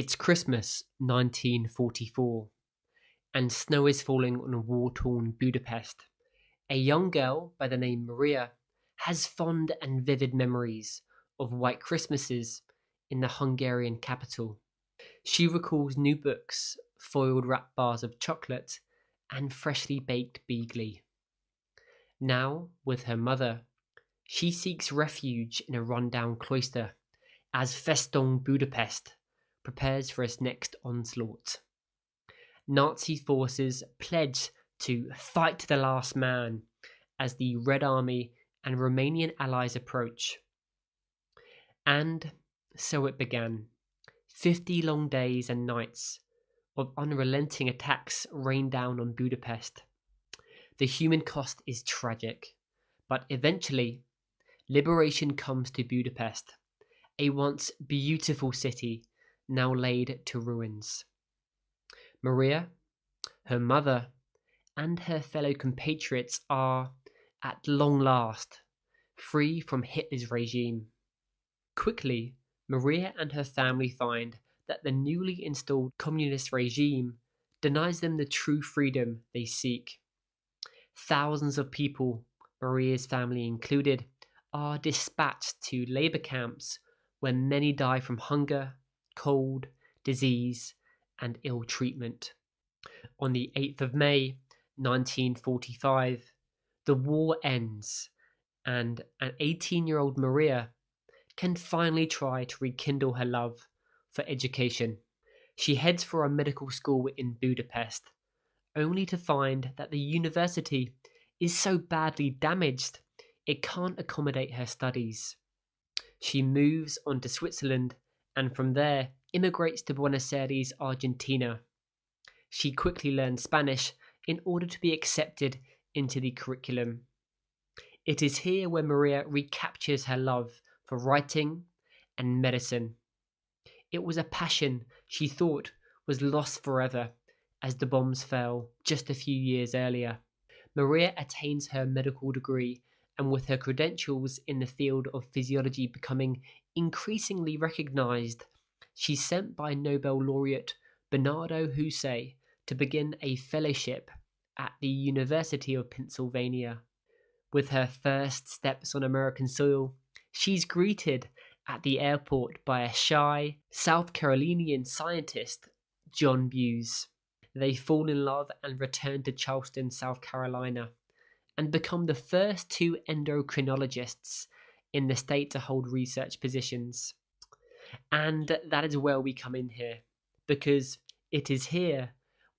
It's Christmas 1944, and snow is falling on war-torn Budapest. A young girl by the name Maria has fond and vivid memories of white Christmases in the Hungarian capital. She recalls new books, foiled wrapped bars of chocolate, and freshly baked beigeli. Now, with her mother, she seeks refuge in a run-down cloister as Festung Budapest prepares for its next onslaught. Nazi forces pledge to fight to the last man as the Red Army and Romanian allies approach. And so it began. 50 long days and nights of unrelenting attacks rained down on Budapest. The human cost is tragic, but eventually, liberation comes to Budapest, a once beautiful city now laid to ruins. Maria, her mother, and her fellow compatriots are, at long last, free from Hitler's regime. Quickly, Maria and her family find that the newly installed communist regime denies them the true freedom they seek. Thousands of people, Maria's family included, are dispatched to labour camps where many die from hunger, cold, disease, and ill treatment. On the 8th of May, 1945, the war ends, and an 18-year-old Maria can finally try to rekindle her love for education. She heads for a medical school in Budapest, only to find that the university is so badly damaged it can't accommodate her studies. She moves on to Switzerland and from there immigrates to Buenos Aires, Argentina. She quickly learns Spanish in order to be accepted into the curriculum. It is here where Maria recaptures her love for writing and medicine. It was a passion she thought was lost forever as the bombs fell just a few years earlier. Maria attains her medical degree, and with her credentials in the field of physiology becoming increasingly recognized, she's sent by Nobel laureate Bernardo Houssay to begin a fellowship at the University of Pennsylvania. With her first steps on American soil, she's greeted at the airport by a shy South Carolinian scientist, John Buse. They fall in love and return to Charleston, South Carolina, and become the first two endocrinologists in the state to hold research positions. And that is where we come in here, because it is here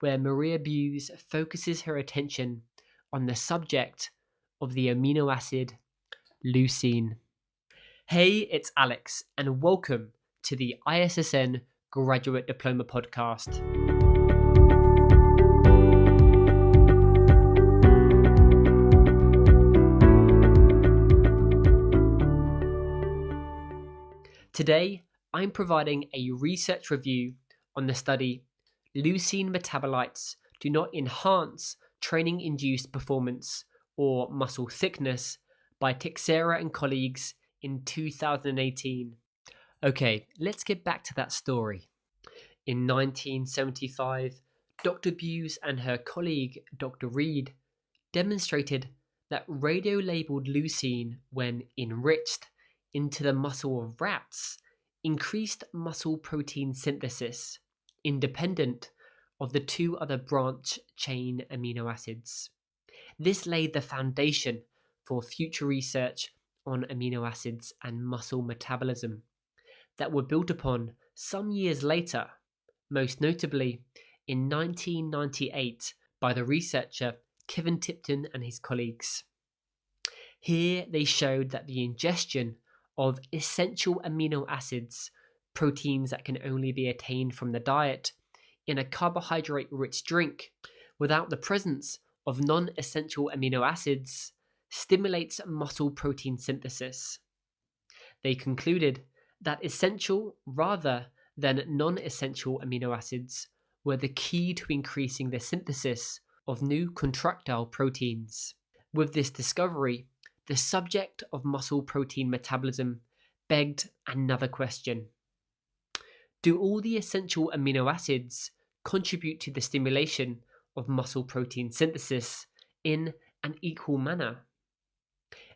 where Maria Buse focuses her attention on the subject of the amino acid leucine. Hey, it's Alex, and welcome to the ISSN Graduate Diploma Podcast. Today, I'm providing a research review on the study Leucine Metabolites Do Not Enhance Training-Induced Performance or Muscle Thickness by Teixeira and colleagues in 2018. Okay, let's get back to that story. In 1975, Dr. Buse and her colleague, Dr. Reed, demonstrated that radio-labeled leucine, when enriched into the muscle of rats, increased muscle protein synthesis, independent of the two other branch-chain amino acids. This laid the foundation for future research on amino acids and muscle metabolism that were built upon some years later, most notably in 1998 by the researcher Kevin Tipton and his colleagues. Here they showed that the ingestion of essential amino acids, proteins that can only be attained from the diet, in a carbohydrate-rich drink without the presence of non-essential amino acids stimulates muscle protein synthesis. They concluded that essential rather than non-essential amino acids were the key to increasing the synthesis of new contractile proteins. With this discovery, the subject of muscle protein metabolism begged another question. Do all the essential amino acids contribute to the stimulation of muscle protein synthesis in an equal manner?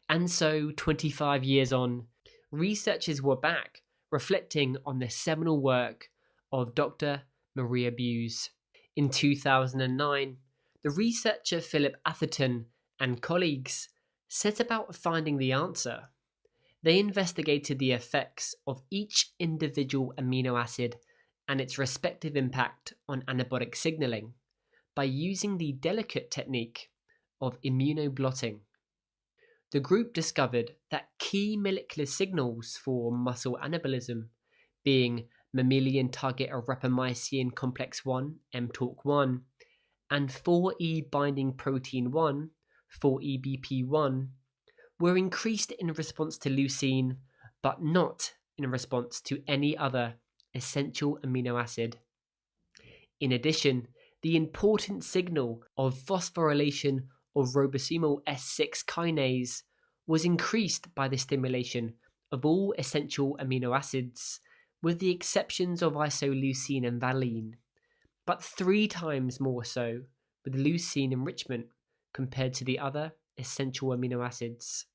And so, 25 years on, researchers were back reflecting on the seminal work of Dr. Maria Buse. In 2009, the researcher Philip Atherton and colleagues set about finding the answer. They investigated the effects of each individual amino acid and its respective impact on anabolic signaling by using the delicate technique of immunoblotting. The group discovered that key molecular signals for muscle anabolism, being mammalian target of rapamycin complex 1, mTORC1, and 4E binding protein 1, 4EBP1, were increased in response to leucine, but not in response to any other essential amino acid. In addition, the important signal of phosphorylation of ribosomal S6 kinase was increased by the stimulation of all essential amino acids, with the exceptions of isoleucine and valine, but 3 times more so with leucine enrichment compared to the other essential amino acids.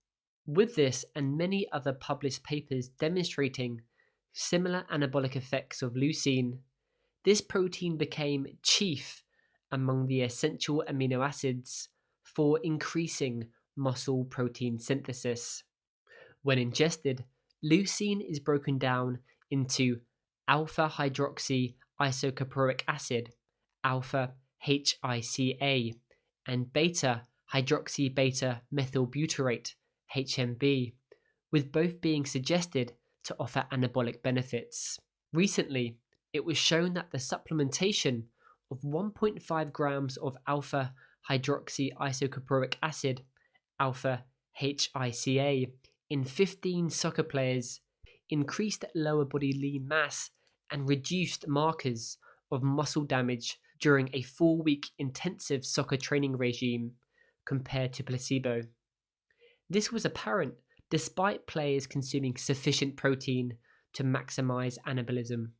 With this and many other published papers demonstrating similar anabolic effects of leucine, this protein became chief among the essential amino acids for increasing muscle protein synthesis. When ingested, leucine is broken down into alfa-hydroxy-isocaproic acid, α-HICA, and beta-hydroxy-beta methylbutyrate, HMB, with both being suggested to offer anabolic benefits. Recently, it was shown that the supplementation of 1.5 grams of alfa-hydroxy-isocaproic acid, α-HICA, in 15 soccer players increased lower body lean mass and reduced markers of muscle damage during a 4-week intensive soccer training regime compared to placebo. This was apparent despite players consuming sufficient protein to maximize anabolism.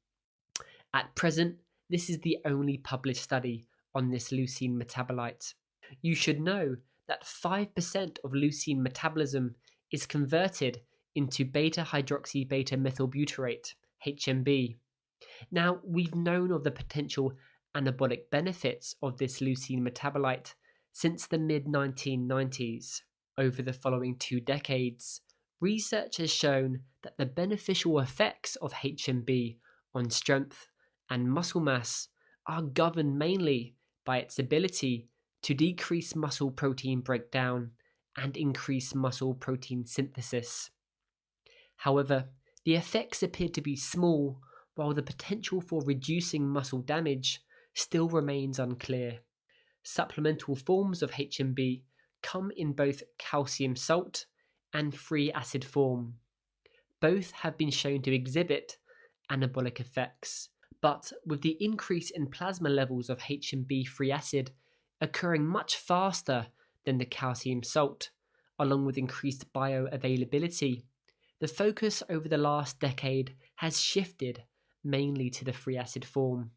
At present, this is the only published study on this leucine metabolite. You should know that 5% of leucine metabolism is converted into beta-hydroxy-beta methylbutyrate, HMB. Now, we've known of the potential anabolic benefits of this leucine metabolite since the mid-1990s. Over the following 2 decades, research has shown that the beneficial effects of HMB on strength and muscle mass are governed mainly by its ability to decrease muscle protein breakdown and increase muscle protein synthesis. However, the effects appear to be small, while the potential for reducing muscle damage still remains unclear. Supplemental forms of HMB come in both calcium salt and free acid form. Both have been shown to exhibit anabolic effects, but with the increase in plasma levels of HMB free acid occurring much faster than the calcium salt, along with increased bioavailability, the focus over the last decade has shifted mainly to the free acid form.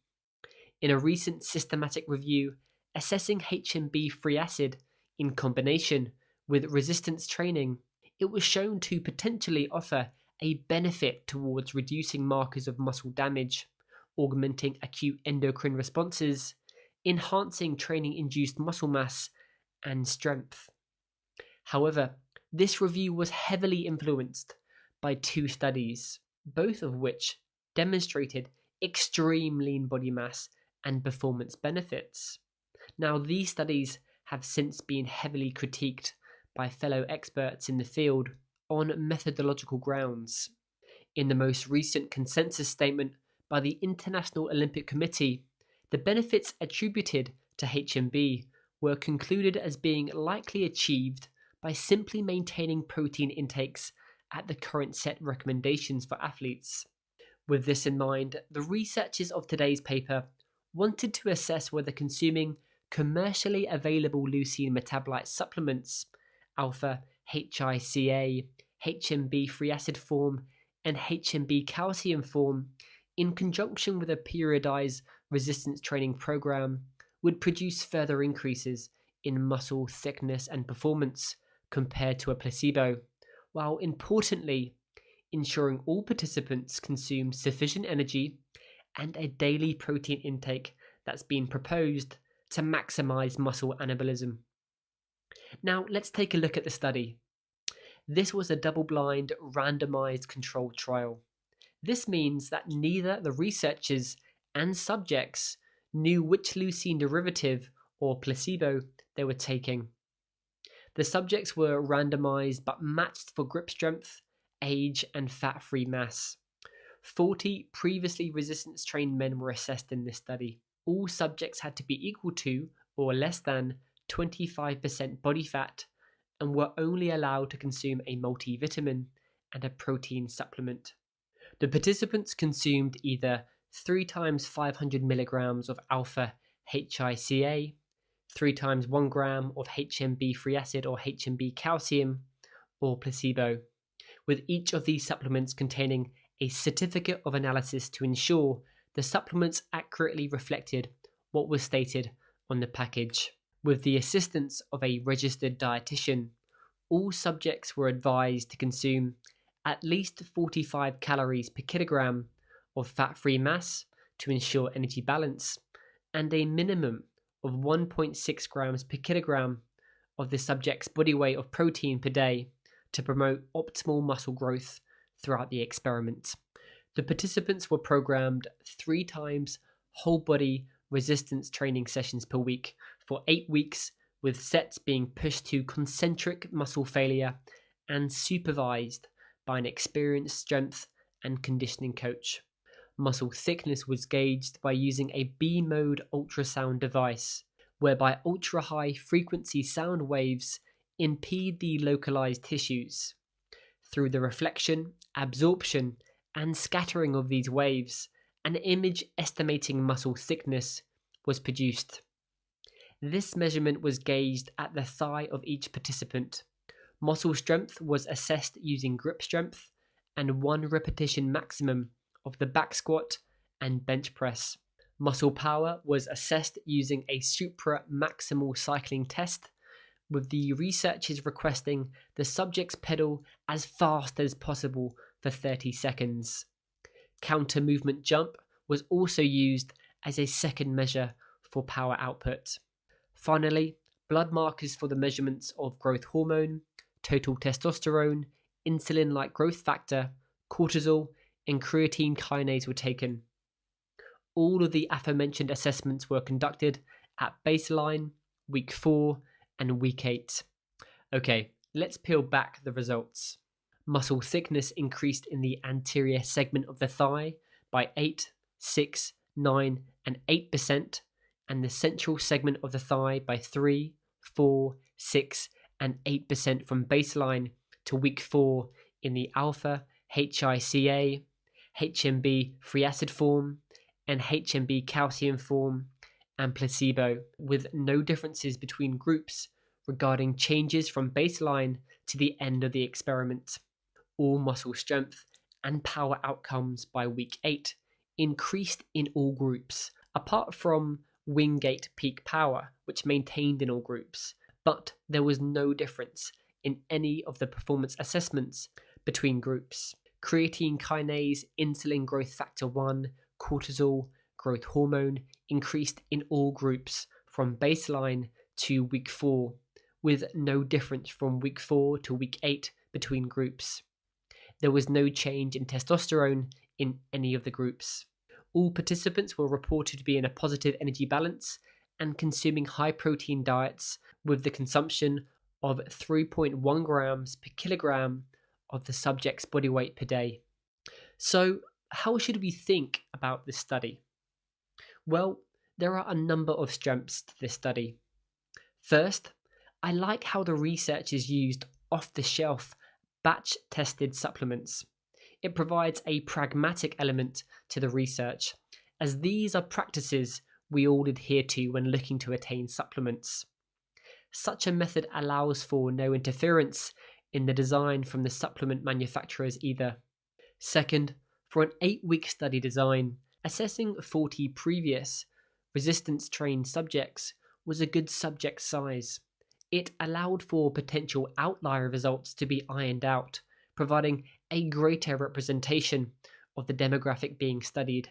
In a recent systematic review assessing HMB free acid in combination with resistance training, it was shown to potentially offer a benefit towards reducing markers of muscle damage, augmenting acute endocrine responses, enhancing training-induced muscle mass and strength. However, this review was heavily influenced by 2 studies, both of which demonstrated extreme lean body mass and performance benefits. Now, these studies have since been heavily critiqued by fellow experts in the field on methodological grounds. In the most recent consensus statement by the International Olympic Committee, the benefits attributed to HMB were concluded as being likely achieved by simply maintaining protein intakes at the current set recommendations for athletes. With this in mind, the researchers of today's paper wanted to assess whether consuming commercially available leucine metabolite supplements, alpha-HICA, HMB free acid form, and HMB calcium form in conjunction with a periodized resistance training program, would produce further increases in muscle thickness and performance compared to a placebo, while importantly ensuring all participants consume sufficient energy and a daily protein intake that's been proposed to maximize muscle anabolism. Now, let's take a look at the study. This was a double-blind, randomized controlled trial. This means that neither the researchers and subjects knew which leucine derivative or placebo they were taking. The subjects were randomized but matched for grip strength, age, and fat-free mass. 40 previously resistance trained men were assessed in this study. All subjects had to be equal to or less than 25% body fat and were only allowed to consume a multivitamin and a protein supplement. The participants consumed either 3 times 500 milligrams of alpha-HICA, 3 times 1 gram of HMB free acid or HMB calcium, or placebo, with each of these supplements containing a certificate of analysis to ensure the supplements accurately reflected what was stated on the package. With the assistance of a registered dietitian, all subjects were advised to consume at least 45 calories per kilogram of fat-free mass to ensure energy balance, and a minimum of 1.6 grams per kilogram of the subject's body weight of protein per day to promote optimal muscle growth throughout the experiment. The participants were programmed 3 times whole body resistance training sessions per week for 8 weeks, with sets being pushed to concentric muscle failure and supervised by an experienced strength and conditioning coach. Muscle thickness was gauged by using a B-mode ultrasound device, whereby ultra-high frequency sound waves impede the localized tissues. Through the reflection, absorption, and scattering of these waves, an image estimating muscle thickness was produced. This measurement was gauged at the thigh of each participant. Muscle strength was assessed using grip strength and 1 repetition maximum of the back squat and bench press. Muscle power was assessed using a supra-maximal cycling test, with the researchers requesting the subjects pedal as fast as possible for 30 seconds. Counter movement jump was also used as a second measure for power output. Finally, blood markers for the measurements of growth hormone, total testosterone, insulin-like growth factor, cortisol, and creatine kinase were taken. All of the aforementioned assessments were conducted at baseline, week 4, and week 8. Okay, let's peel back the results. Muscle thickness increased in the anterior segment of the thigh by 8, 6, 9, and 8%, and the central segment of the thigh by 3, 4, 6, and 8% from baseline to week 4 in the alpha-HICA, HMB free acid form, and HMB calcium form, and placebo, with no differences between groups regarding changes from baseline to the end of the experiment. All muscle strength and power outcomes by week 8 increased in all groups, apart from Wingate peak power, which maintained in all groups, but there was no difference in any of the performance assessments between groups. Creatine kinase, insulin growth factor 1, cortisol, growth hormone increased in all groups from baseline to week 4, with no difference from week 4 to week 8 between groups. There was no change in testosterone in any of the groups. All participants were reported to be in a positive energy balance and consuming high protein diets, with the consumption of 3.1 grams per kilogram of the subject's body weight per day. So, how should we think about this study? Well, there are a number of strengths to this study. First, I like how the researchers used off-the-shelf, batch-tested supplements. It provides a pragmatic element to the research, as these are practices we all adhere to when looking to attain supplements. Such a method allows for no interference in the design from the supplement manufacturers either. Second, For an 8-week study design, assessing 40 previous resistance-trained subjects was a good subject size. It allowed for potential outlier results to be ironed out, providing a greater representation of the demographic being studied.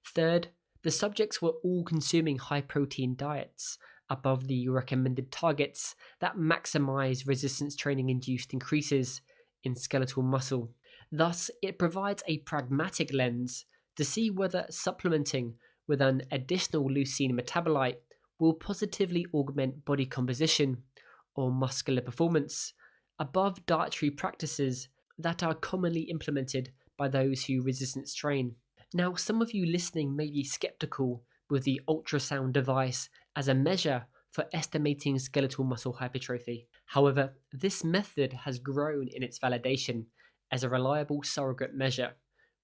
Third, the subjects were all consuming high-protein diets above the recommended targets that maximize resistance training-induced increases in skeletal muscle. Thus, it provides a pragmatic lens to see whether supplementing with an additional leucine metabolite will positively augment body composition or muscular performance above dietary practices that are commonly implemented by those who resistance train. Now, some of you listening may be skeptical with the ultrasound device as a measure for estimating skeletal muscle hypertrophy. However, this method has grown in its validation as a reliable surrogate measure,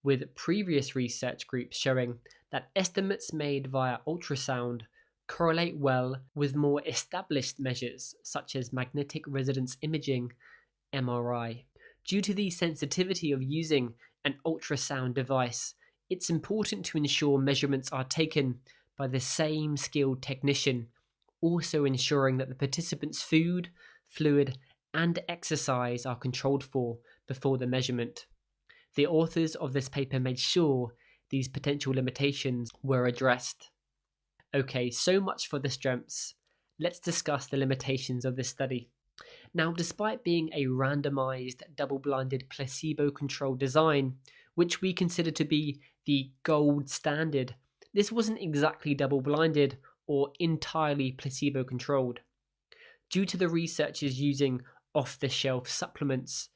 with previous research groups showing that estimates made via ultrasound correlate well with more established measures such as magnetic resonance imaging (MRI). Due to the sensitivity of using an ultrasound device, it's important to ensure measurements are taken by the same skilled technician, also ensuring that the participants' food, fluid, and exercise are controlled for before the measurement. The authors of this paper made sure these potential limitations were addressed. Okay, so much for the strengths. Let's discuss the limitations of this study. Now, despite being a randomized, double-blinded, placebo-controlled design, which we consider to be the gold standard, this wasn't exactly double-blinded or entirely placebo-controlled. Due to the researchers using off-the-shelf supplements,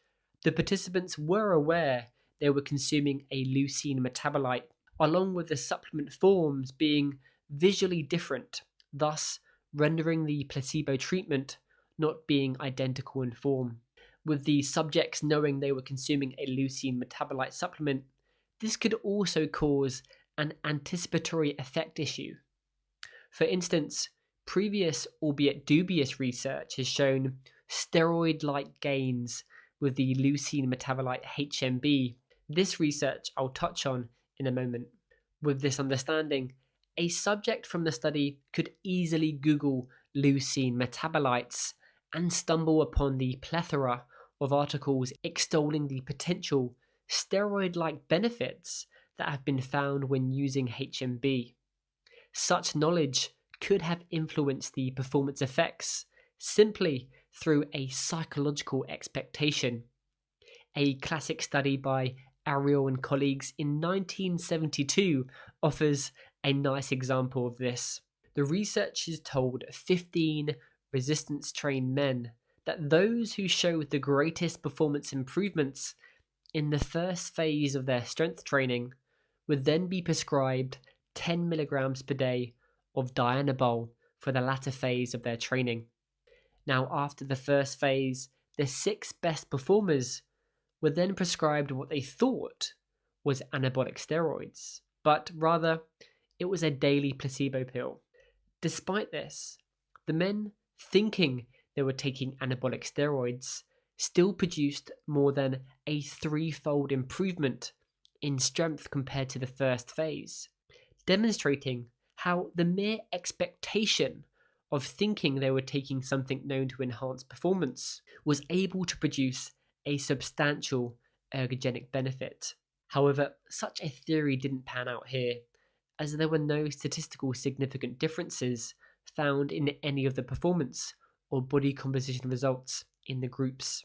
the participants were aware they were consuming a leucine metabolite, along with the supplement forms being visually different, thus rendering the placebo treatment not being identical in form. With the subjects knowing they were consuming a leucine metabolite supplement, this could also cause an anticipatory effect issue. For instance, previous, albeit dubious research has shown steroid-like gains with the leucine metabolite HMB. This research I'll touch on in a moment. With this understanding, a subject from the study could easily Google leucine metabolites and stumble upon the plethora of articles extolling the potential steroid-like benefits that have been found when using HMB. Such knowledge could have influenced the performance effects simply through a psychological expectation. A classic study by Ariel and colleagues in 1972 offers a nice example of this. The researchers told 15 resistance-trained men that those who showed the greatest performance improvements in the first phase of their strength training would then be prescribed 10 milligrams per day of dianabol for the latter phase of their training. Now, after the first phase, the 6 best performers were then prescribed what they thought was anabolic steroids, but rather it was a daily placebo pill. Despite this, the men thinking they were taking anabolic steroids still produced more than a 3-fold improvement in strength compared to the first phase, demonstrating how the mere expectation of thinking they were taking something known to enhance performance was able to produce a substantial ergogenic benefit. However, such a theory didn't pan out here, as there were no statistical significant differences found in any of the performance or body composition results in the groups.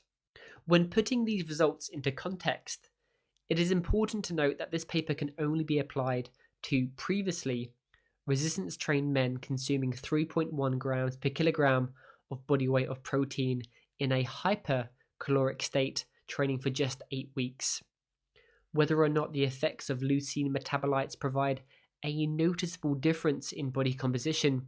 When putting these results into context, it is important to note that this paper can only be applied to previously resistance-trained men consuming 3.1 grams per kilogram of body weight of protein in a hypercaloric state training for just 8 weeks. Whether or not the effects of leucine metabolites provide a noticeable difference in body composition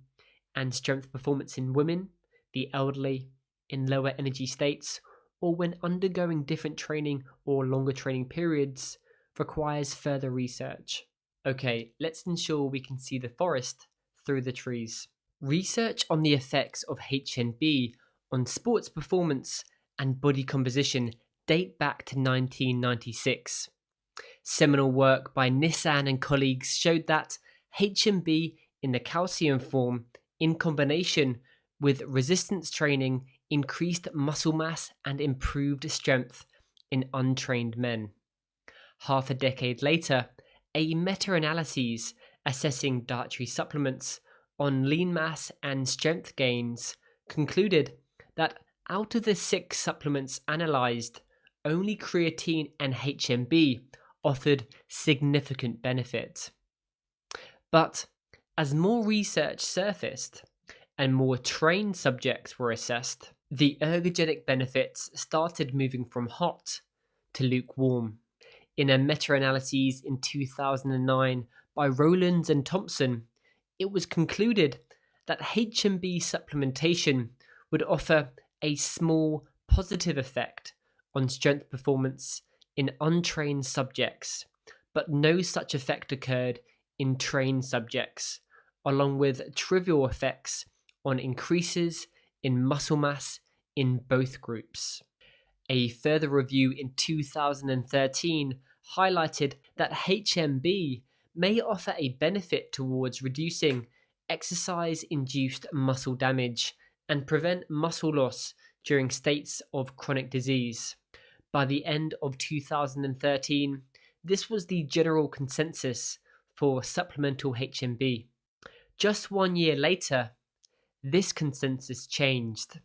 and strength performance in women, the elderly, in lower energy states, or when undergoing different training or longer training periods, requires further research. Okay, let's ensure we can see the forest through the trees. Research on the effects of HNB on sports performance and body composition date back to 1996. Seminal work by Nissan and colleagues showed that HMB in the calcium form, in combination with resistance training, increased muscle mass and improved strength in untrained men. Half a decade later, a meta-analysis assessing dietary supplements on lean mass and strength gains concluded that out of the 6 supplements analysed, only creatine and HMB offered significant benefit. But as more research surfaced and more trained subjects were assessed, the ergogenic benefits started moving from hot to lukewarm. In a meta-analysis in 2009 by Rowlands and Thompson, it was concluded that HMB supplementation would offer a small positive effect on strength performance in untrained subjects, but no such effect occurred in trained subjects, along with trivial effects on increases in muscle mass in both groups. A further review in 2013 highlighted that HMB may offer a benefit towards reducing exercise-induced muscle damage and prevent muscle loss during states of chronic disease. By the end of 2013, this was the general consensus for supplemental HMB. Just 1 year later, this consensus changed,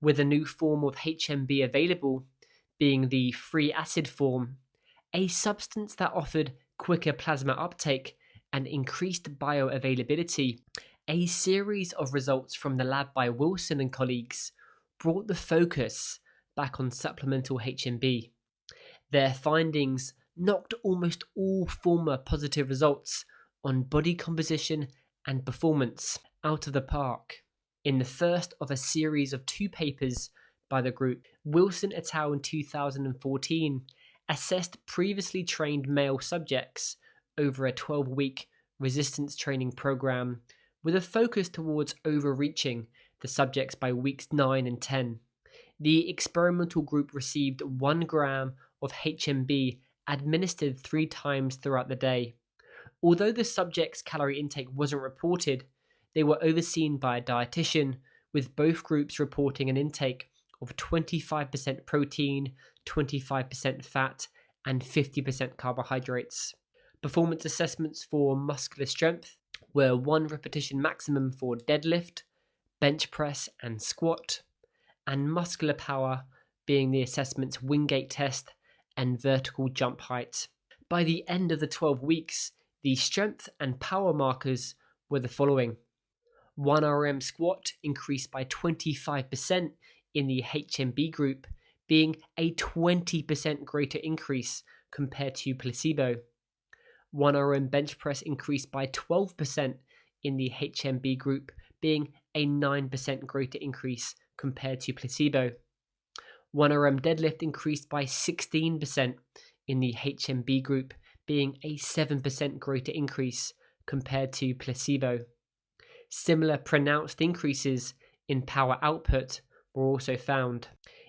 with a new form of HMB available, being the free acid form, a substance that offered quicker plasma uptake and increased bioavailability. A series of results from the lab by Wilson and colleagues brought the focus back on supplemental HMB. Their findings knocked almost all former positive results on body composition and performance out of the park. In the first of a series of 2 papers by the group, Wilson et al. In 2014 assessed previously trained male subjects over a 12-week resistance training program with a focus towards overreaching the subjects by weeks 9 and 10. The experimental group received 1 gram of HMB administered 3 times throughout the day. Although the subjects' calorie intake wasn't reported, they were overseen by a dietitian, with both groups reporting an intake of 25% protein, 25% fat, and 50% carbohydrates. Performance assessments for muscular strength were 1 repetition maximum for deadlift, bench press, and squat, and muscular power being the assessment's Wingate test and vertical jump height. By the end of the 12 weeks, the strength and power markers were the following. 1 RM squat increased by 25% in the HMB group, being a 20% greater increase compared to placebo. 1 RM bench press increased by 12% in the HMB group, being a 9% greater increase compared to placebo. 1 RM deadlift increased by 16% in the HMB group, being a 7% greater increase compared to placebo. Similar pronounced increases in power output were also found.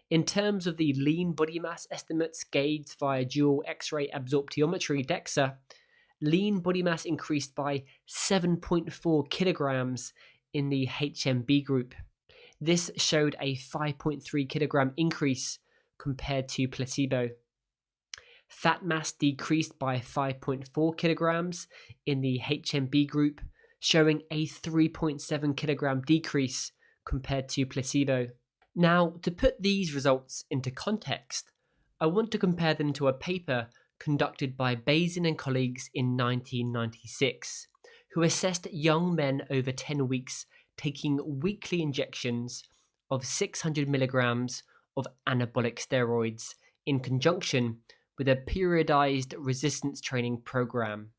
In terms of the lean body mass estimates gauged via dual X-ray absorptiometry DEXA, lean body mass increased by 7.4 kilograms in the HMB group. This showed a 5.3 kilogram increase compared to placebo. Fat mass decreased by 5.4 kilograms in the HMB group, showing a 3.7 kilogram decrease compared to placebo. Now, to put these results into context, I want to compare them to a paper conducted by Bazin and colleagues in 1996, who assessed young men over 10 weeks taking weekly injections of 600 milligrams of anabolic steroids in conjunction with a periodized resistance training program.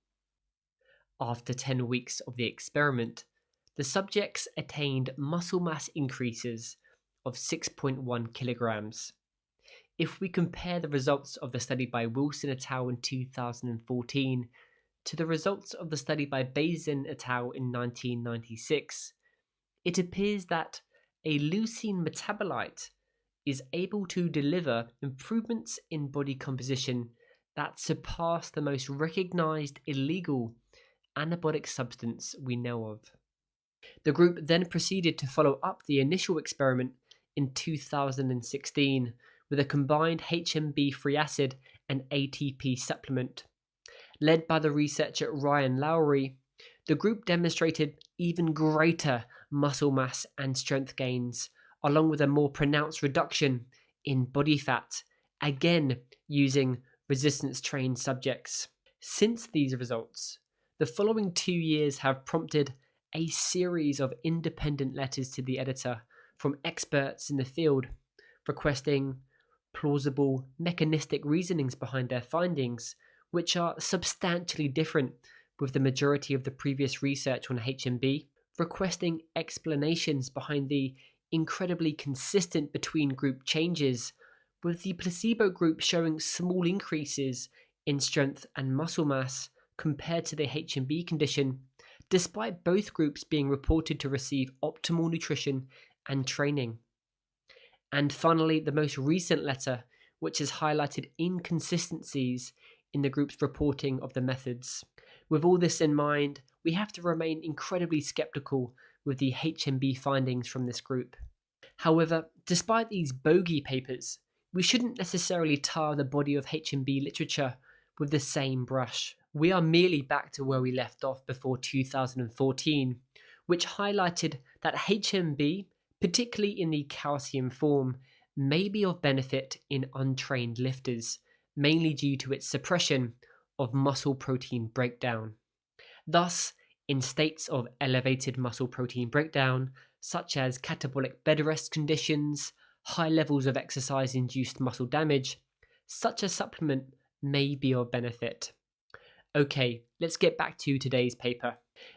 After 10 weeks of the experiment, the subjects attained muscle mass increases of 6.1 kilograms. If we compare the results of the study by Wilson et al. In 2014 to the results of the study by Bazin et al. In 1996, it appears that a leucine metabolite is able to deliver improvements in body composition that surpassed the most recognized illegal anabolic substance we know of. The group then proceeded to follow up the initial experiment in 2016 with a combined HMB free acid and ATP supplement. Led by the researcher Ryan Lowry, the group demonstrated even greater muscle mass and strength gains, along with a more pronounced reduction in body fat, again using resistance-trained subjects. Since these results, the following 2 years have prompted a series of independent letters to the editor from experts in the field requesting plausible mechanistic reasonings behind their findings, which are substantially different with the majority of the previous research on HMB, requesting explanations behind the incredibly consistent between group changes, with the placebo group showing small increases in strength and muscle mass compared to the HMB condition, despite both groups being reported to receive optimal nutrition and training. And finally, the most recent letter, which has highlighted inconsistencies in the group's reporting of the methods. With all this in mind, we have to remain incredibly skeptical with the HMB findings from this group. However, despite these bogey papers, we shouldn't necessarily tar the body of HMB literature with the same brush. We are merely back to where we left off before 2014, which highlighted that HMB, particularly in the calcium form, may be of benefit in untrained lifters, mainly due to its suppression of muscle protein breakdown. Thus, in states of elevated muscle protein breakdown, such as catabolic bed rest conditions, high levels of exercise-induced muscle damage, such a supplement may be of benefit. Okay, let's get back to today's paper.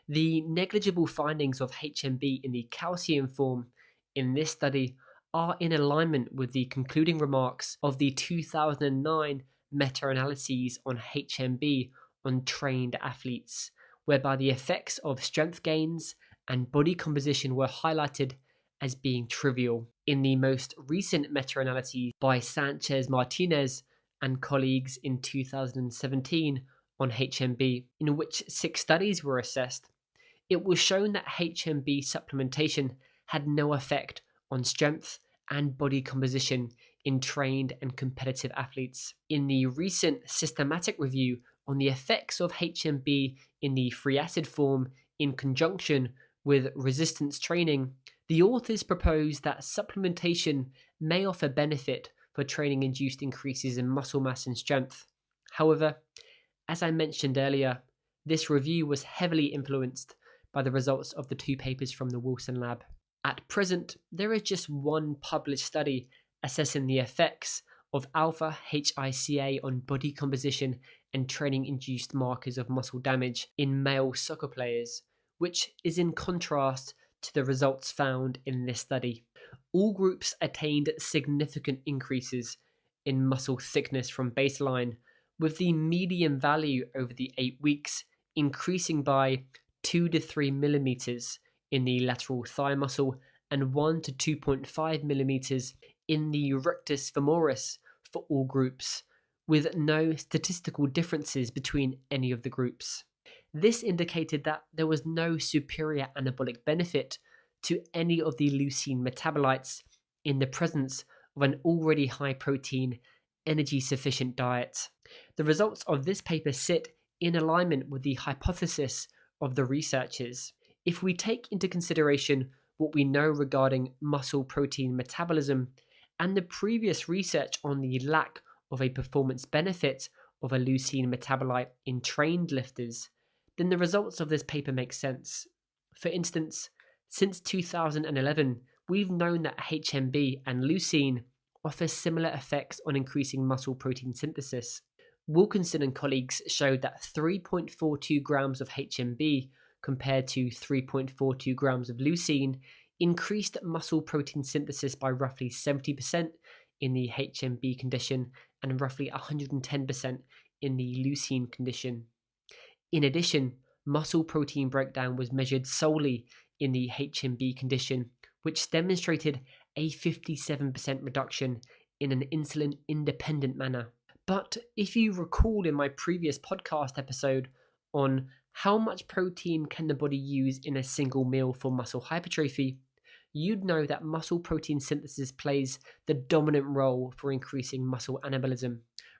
The negligible findings of HMB in the calcium form in this study are in alignment with the concluding remarks of the 2009 meta-analyses on HMB on trained athletes, whereby the effects of strength gains and body composition were highlighted as being trivial. In the most recent meta-analyses by Sanchez Martinez and colleagues in 2017 on HMB, in which 6 studies were assessed, it was shown that HMB supplementation had no effect on strength and body composition in trained and competitive athletes. In the recent systematic review on the effects of HMB in the free acid form in conjunction with resistance training, the authors proposed that supplementation may offer benefit for training-induced increases in muscle mass and strength. However, as I mentioned earlier, this review was heavily influenced by the results of the 2 papers from the Wilson lab. At present, there is just one published study assessing the effects of alpha-HICA on body composition and training-induced markers of muscle damage in male soccer players, which is in contrast to the results found in this study. All groups attained significant increases in muscle thickness from baseline, with the median value over the 8 weeks increasing by 2 to 3 millimeters in the lateral thigh muscle and 1 to 2.5 millimeters in the rectus femoris for all groups, with no statistical differences between any of the groups. This indicated that there was no superior anabolic benefit to any of the leucine metabolites in the presence of an already high protein, energy sufficient diet. The results of this paper sit in alignment with the hypothesis of the researchers. If we take into consideration what we know regarding muscle protein metabolism and the previous research on the lack of a performance benefit of a leucine metabolite in trained lifters, then the results of this paper make sense. For instance, since 2011, we've known that HMB and leucine offer similar effects on increasing muscle protein synthesis. Wilkinson and colleagues showed that 3.42 grams of HMB compared to 3.42 grams of leucine increased muscle protein synthesis by roughly 70% in the HMB condition and roughly 110% in the leucine condition. In addition, muscle protein breakdown was measured solely in the HMB condition, which demonstrated a 57% reduction in an insulin-independent manner. But if you recall in my previous podcast episode on how much protein can the body use in a single meal for muscle hypertrophy, you'd know that muscle protein synthesis plays the dominant role for increasing muscle anabolism,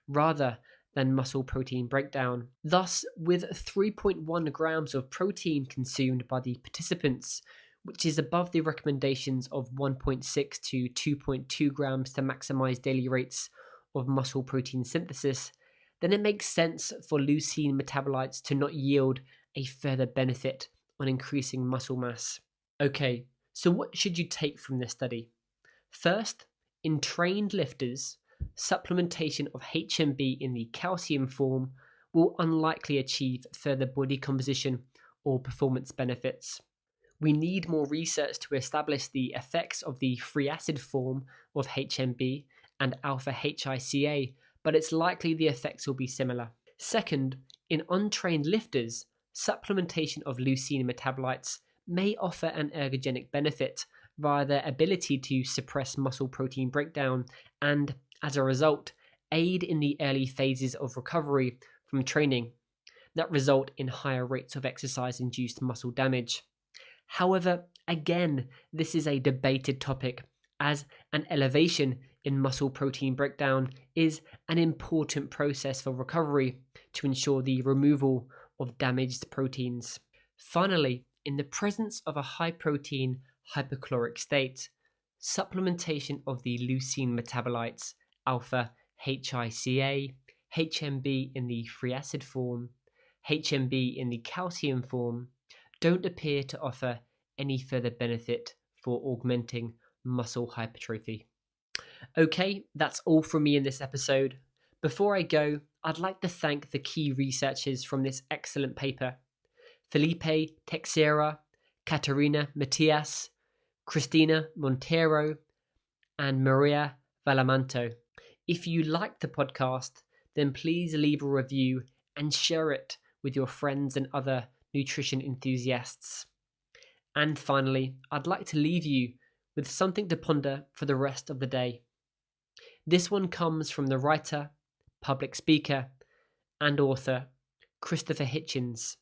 rather than muscle protein breakdown. Thus, with 3.1 grams of protein consumed by the participants, which is above the recommendations of 1.6 to 2.2 grams to maximize daily rates of muscle protein synthesis, then it makes sense for leucine metabolites to not yield a further benefit on increasing muscle mass. Okay, so what should you take from this study? First, in trained lifters, supplementation of HMB in the calcium form will unlikely achieve further body composition or performance benefits. We need more research to establish the effects of the free acid form of HMB and alfa-HICA, but it's likely the effects will be similar. Second, in untrained lifters, supplementation of leucine metabolites may offer an ergogenic benefit via their ability to suppress muscle protein breakdown and, as a result, aid in the early phases of recovery from training that result in higher rates of exercise-induced muscle damage. However, again, this is a debated topic, as an elevation in muscle protein breakdown is an important process for recovery to ensure the removal of damaged proteins. Finally, in the presence of a high-protein hypochloric state, supplementation of the leucine metabolites alpha-HICA, HMB in the free acid form, HMB in the calcium form, don't appear to offer any further benefit for augmenting muscle hypertrophy. Okay, that's all from me in this episode. Before I go, I'd like to thank the key researchers from this excellent paper: Felipe Teixeira, Catarina Matias, Cristina Montero, and Maria Valamanto. If you liked the podcast, then please leave a review and share it with your friends and other nutrition enthusiasts. And finally, I'd like to leave you with something to ponder for the rest of the day. This one comes from the writer, public speaker, and author Christopher Hitchens.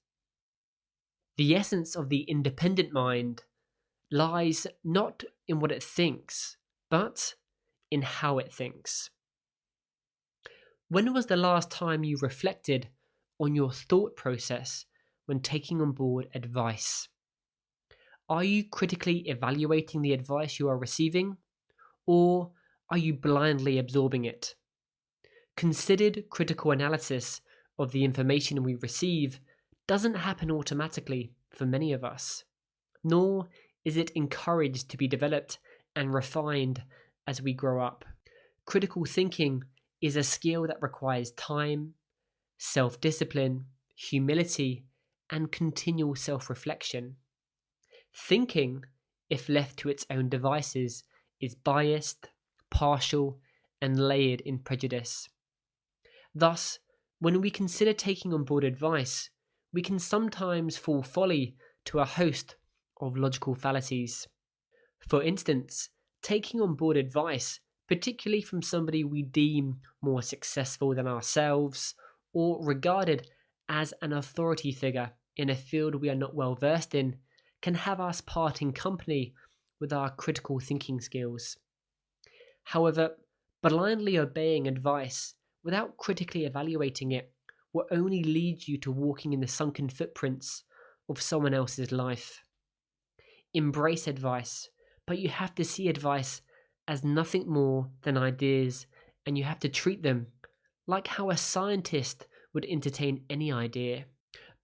The essence of the independent mind lies not in what it thinks, but in how it thinks. When was the last time you reflected on your thought process when taking on board advice? Are you critically evaluating the advice you are receiving, or are you blindly absorbing it? Considered critical analysis of the information we receive doesn't happen automatically for many of us, nor is it encouraged to be developed and refined as we grow up. Critical thinking is a skill that requires time, self-discipline, humility, and continual self-reflection. Thinking, if left to its own devices, is biased, partial, and layered in prejudice. Thus, when we consider taking on board advice, we can sometimes fall folly to a host of logical fallacies. For instance, taking on board advice, particularly from somebody we deem more successful than ourselves, or regarded as an authority figure in a field we are not well versed in, can have us parting company with our critical thinking skills. However, blindly obeying advice without critically evaluating it will only lead you to walking in the sunken footprints of someone else's life. Embrace advice, but you have to see advice as nothing more than ideas, and you have to treat them like how a scientist would entertain any idea,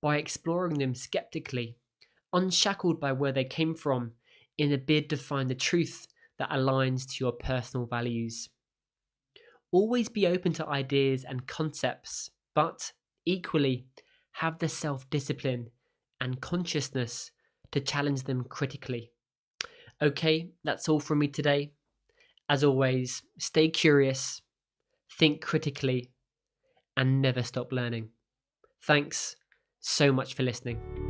by exploring them skeptically, unshackled by where they came from, in a bid to find the truth that aligns to your personal values. Always be open to ideas and concepts, but equally have the self-discipline and consciousness to challenge them critically. Okay, that's all from me today. As always, stay curious, think critically, and never stop learning. Thanks so much for listening.